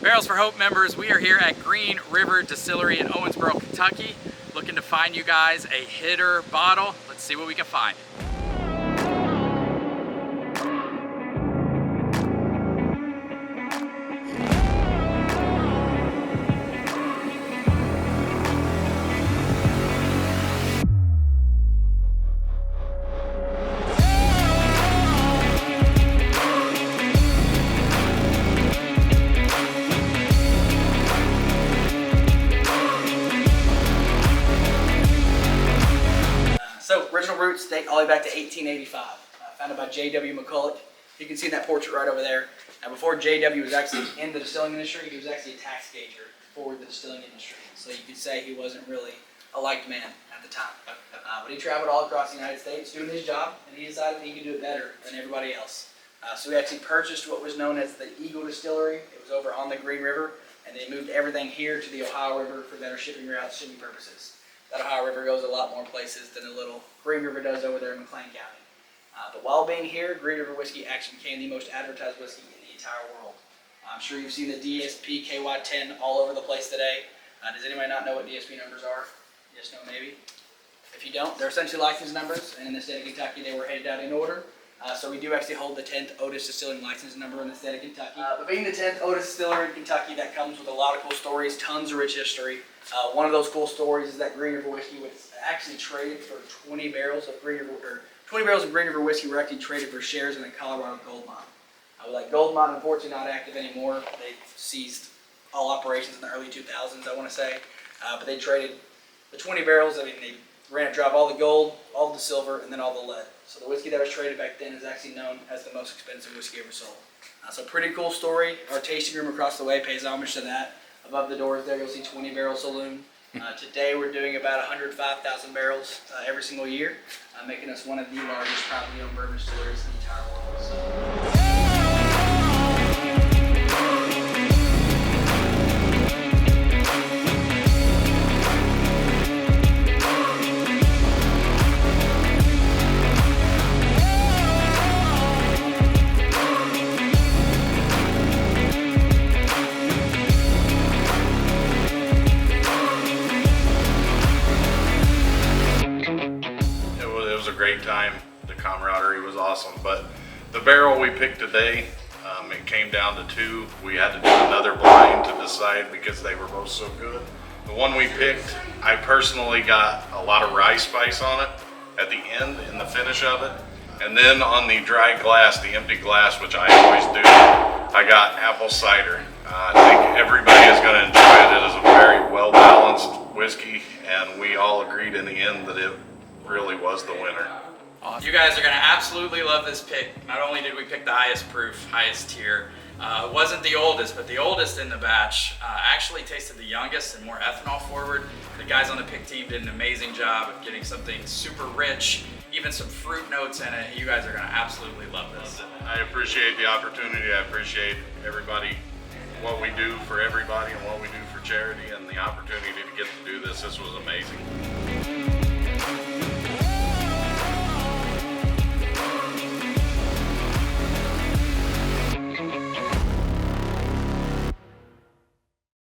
Barrels for Hope members, we are here at Green River Distillery in Owensboro, Kentucky, looking to find you guys a hitter bottle. Let's see what we can find. So, original roots date all the way back to 1885, founded by J.W. McCulloch. You can see that portrait right over there. Now, before J.W. was actually in the distilling industry, he was actually a tax gager for the distilling industry. So you could say he wasn't really a liked man at the time. But he traveled all across the United States doing his job, and he decided he could do it better than everybody else. So he actually purchased what was known as the Eagle Distillery. It was over on the Green River, and they moved everything here to the Ohio River for better shipping routes, shipping purposes. That Ohio River goes a lot more places than the little Green River does over there in McLean County. But while being here, Green River whiskey actually became the most advertised whiskey in the entire world. I'm sure you've seen the DSP KY10 all over the place today. Does anybody not know what DSP numbers are? Yes, no, maybe? If you don't, they're essentially license numbers, and in the state of Kentucky they were headed out in order. So we do actually hold the 10th Otis Distilling license number in the state of Kentucky. But being the 10th Otis Distillery in Kentucky, that comes with a lot of cool stories, tons of rich history. One of those cool stories is that Green River whiskey was actually traded for 20 barrels of Green River whiskey were actually traded for shares in the Colorado gold mine. With that gold mine unfortunately not active anymore, they ceased all operations in the early 2000s, I want to say. But they traded the 20 barrels. I mean, they ran it dry of all the gold, all the silver, and then all the lead. So the whiskey that was traded back then is actually known as the most expensive whiskey ever sold. So pretty cool story. Our tasting room across the way pays homage to that. Above the doors there, you'll see 20 barrel saloon. Today we're doing about 105,000 barrels every single year, making us one of the largest privately owned bourbon distilleries in the entire world. So. Great time. The camaraderie was awesome, but the barrel we picked today, it came down to two. We had to do another blind to decide because they were both so good. The one we picked, I personally got a lot of rye spice on it at the end in the finish of it, and then on the dry glass, the empty glass, which I always do, I got apple cider. I think everybody is going to enjoy it. It is a very well balanced whiskey, and we all agreed in the end that it really was the winner. You guys are going to absolutely love this pick. Not only did we pick the highest proof, highest tier, it wasn't the oldest, but the oldest in the batch actually tasted the youngest and more ethanol forward. The guys on the pick team did an amazing job of getting something super rich, even some fruit notes in it. You guys are going to absolutely love this. I appreciate the opportunity. I appreciate everybody, what we do for everybody and what we do for charity, and the opportunity to get to do this. This was amazing.